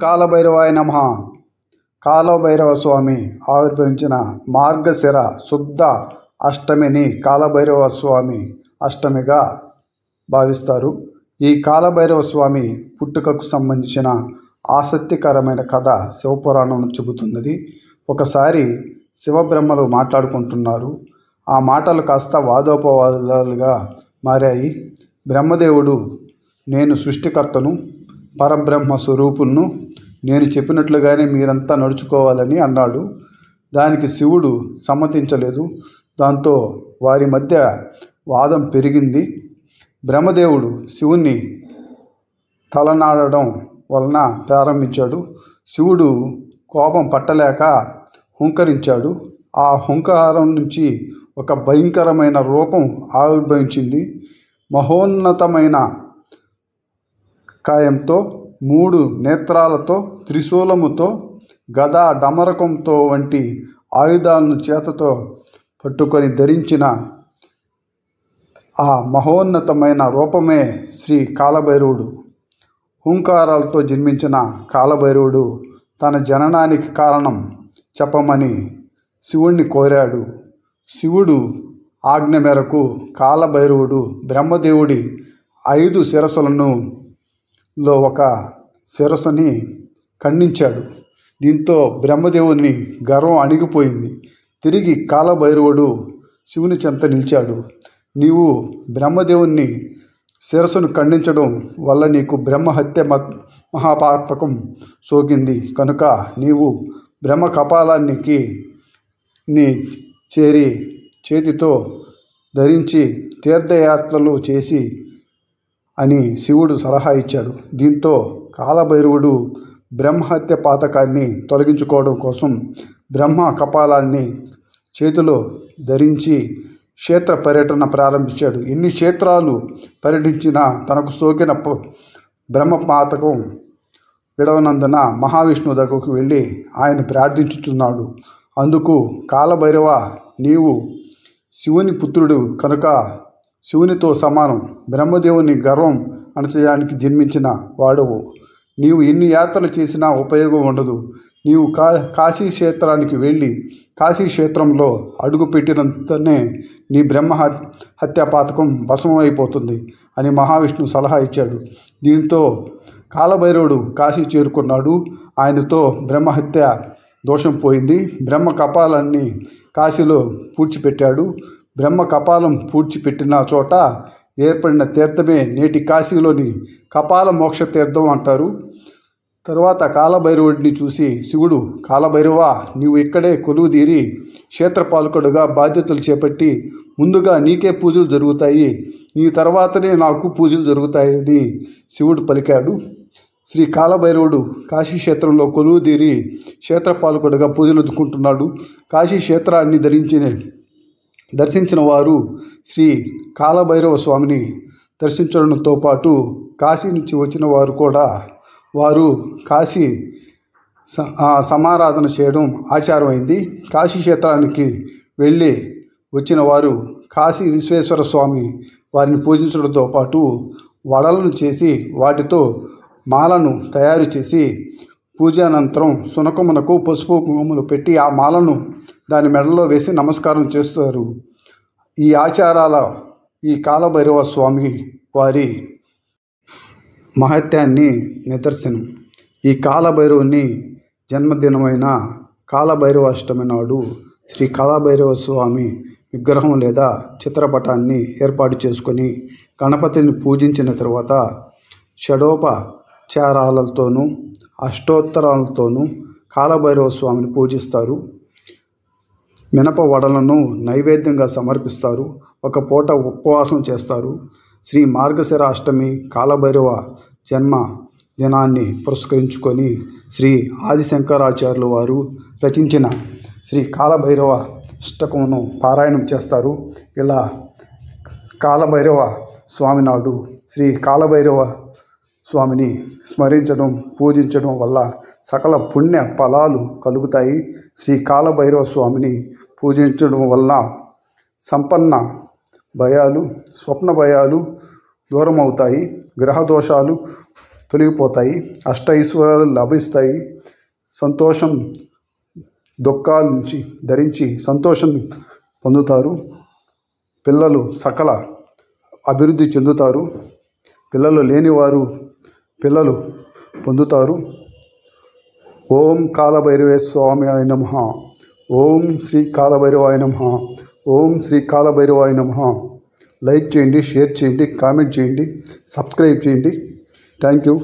కాలభైరవాయ నమః. కాలభైరవ స్వామి ఆవిర్భవించిన మార్గశిర శుద్ధ అష్టమిని కాలభైరవ స్వామి అష్టమిగా భావిస్తారు. ఈ కాలభైరవ స్వామి పుట్టుకకు సంబంధించిన ఆసక్తికరమైన కథ శివపురాణం చెబుతున్నది. ఒకసారి శివబ్రహ్మలు మాట్లాడుకుంటున్నారు. ఆ మాటలు కాస్త వాదోపవాదాలుగా మారాయి. బ్రహ్మదేవుడు, నేను సృష్టికర్తను, పరబ్రహ్మ స్వరూపును, నేను చెప్పినట్లుగానే మీరంతా నడుచుకోవాలని అన్నాడు. దానికి శివుడు సమ్మతించలేదు. దాంతో వారి మధ్య వాదం పెరిగింది. బ్రహ్మదేవుడు శివుణ్ణి తలనాడడం వలన ప్రారంభించాడు. శివుడు కోపం పట్టలేక హుంకరించాడు. ఆ హుంకారం నుంచి ఒక భయంకరమైన రూపం ఆవిర్భవించింది. మహోన్నతమైన కాయంతో, 3 నేత్రాలతో, త్రిశూలముతో, గదా డమరకంతో వంటి ఆయుధాలను చేతతో పట్టుకొని ధరించిన ఆ మహోన్నతమైన రూపమే శ్రీ కాలభైరవుడు. హుంకారాలతో జన్మించిన కాలభైరవుడు తన జననానికి కారణం చెప్పమని శివుణ్ణి కోరాడు. శివుడు ఆజ్ఞ మేరకు కాలభైరవుడు బ్రహ్మదేవుడి 5 శిరస్సులను ఒక శిరస్సుని ఖండించాడు. దీంతో బ్రహ్మదేవుని గర్వం అణిగిపోయింది. తిరిగి కాలభైరవుడు శివుని చెంత నిలిచాడు. నీవు బ్రహ్మదేవుని శిరస్సును ఖండించడం వల్ల నీకు బ్రహ్మహత్య మహాపాతకం సోకింది కనుక నీవు బ్రహ్మ కపాలానికి చేరి చేతితో ధరించి తీర్థయాత్రలు చేసి అని శివుడు సలహా ఇచ్చాడు. దీంతో కాలభైరవుడు బ్రహ్మహత్య పాతకాన్ని తొలగించుకోవడం కోసం బ్రహ్మ కపాలాన్ని చేతిలో ధరించి క్షేత్ర పర్యటన ప్రారంభించాడు. ఎన్ని క్షేత్రాలు పర్యటించినా తనకు సోకిన బ్రహ్మపాతకం విడవనందున మహావిష్ణువు దగ్గరకు వెళ్ళి ఆయన ప్రార్థించుతున్నాడు. అందుకు కాలభైరవ, నీవు శివుని పుత్రుడు కనుక శివునితో సమానం, బ్రహ్మదేవుని గర్వం అణచడానికి జన్మించిన వాడవు. నీవు ఎన్ని యాత్రలు చేసినా ఉపయోగం ఉండదు. నీవు కాశీ క్షేత్రానికి వెళ్ళి కాశీ క్షేత్రంలో అడుగు పెట్టినంతనే నీ బ్రహ్మ హత్యాపాతకం భస్మమైపోతుంది అని మహావిష్ణువు సలహా ఇచ్చాడు. దీంతో కాలభైరవుడు కాశీ చేరుకున్నాడు. ఆయనతో బ్రహ్మహత్య దోషం పోయింది. బ్రహ్మ కపాలాన్ని కాశీలో పూడ్చిపెట్టాడు. బ్రహ్మ కపాలం పూడ్చిపెట్టిన చోట ఏర్పడిన తీర్థమే నేటి కాశీలోని కపాల మోక్ష తీర్థం అంటారు. తరువాత కాలభైరవుడిని చూసి శివుడు, కాలభైరవ, నీవు ఇక్కడే కొలువుదీరి క్షేత్రపాలకుడుగా బాధ్యతలు చేపట్టి ముందుగా నీకే పూజలు జరుగుతాయి, నీ తర్వాతనే నాకు పూజలు జరుగుతాయని శివుడు పలికాడు. శ్రీ కాలభైరవుడు కాశీక్షేత్రంలో కొలువుదీరి క్షేత్రపాలకుడుగా పూజలు అందుకుంటున్నాడు. కాశీ క్షేత్రాన్ని దర్శించిన వారు శ్రీ కాలభైరవ స్వామిని దర్శించడంతో పాటు కాశీ నుంచి వచ్చిన వారు కూడా కాశీ సమారాధన చేయడం ఆచారమైంది. కాశీ క్షేత్రానికి వెళ్ళి వచ్చిన వారు కాశీ విశ్వేశ్వర స్వామి వారిని పూజించడంతో పాటు వడలను చేసి వాటితో మాలను తయారు చేసి పూజానంతరం సునకమునకు పసుపు కుంకుమలు పెట్టి ఆ మాలను దాని మెడలో వేసి నమస్కారం చేస్తారు. ఈ ఆచారాల ఈ కాలభైరవ స్వామి వారి మహత్యాన్ని నిదర్శనం. ఈ కాలభైరవుని జన్మదినమైన కాలభైరవ అష్టమి నాడు శ్రీ కాలభైరవ స్వామి విగ్రహం లేదా చిత్రపటాన్ని ఏర్పాటు చేసుకొని గణపతిని పూజించిన తర్వాత షడోపచారాలతోనూ అష్టోత్తరాలతోనూ కాలభైరవ స్వామిని పూజిస్తారు. మినప వడలను నైవేద్యంగా సమర్పిస్తారు. ఒక పూట ఉపవాసం చేస్తారు. శ్రీ మార్గశిర అష్టమి కాలభైరవ జన్మ దినాన్ని పురస్కరించుకొని శ్రీ ఆదిశంకరాచార్యులు వారు రచించిన శ్రీ కాలభైరవ అష్టకమును పారాయణం చేస్తారు. ఇలా కాలభైరవ స్వామి నాడు శ్రీ కాలభైరవ స్వామిని స్మరించడం, పూజించడం వల్ల సకల పుణ్య ఫలాలు కలుగుతాయి. శ్రీ కాలభైరవ స్వామిని పూజించడం వలన సంపన్న భయాలు, స్వప్న భయాలు దూరం అవుతాయి. గ్రహ దోషాలు తొలగిపోతాయి, అష్ట ఐశ్వర్యాలు లభిస్తాయి. సంతోషం దుఃఖాల నుంచి ధరించి సంతోషం పొందుతారు. పిల్లలు సకల అభివృద్ధి చెందుతారు. పిల్లలు లేనివారు పిల్లలు పొందుతారు. ఓం కాలభైరవ స్వామియాయ నమః. ఓం శ్రీ కాలభైరవాయ నమః. ఓం శ్రీ కాలభైరవాయ నమః. లైక్ చేయండి, షేర్ చేయండి, కామెంట్ చేయండి, సబ్స్క్రైబ్ చేయండి. Thank you.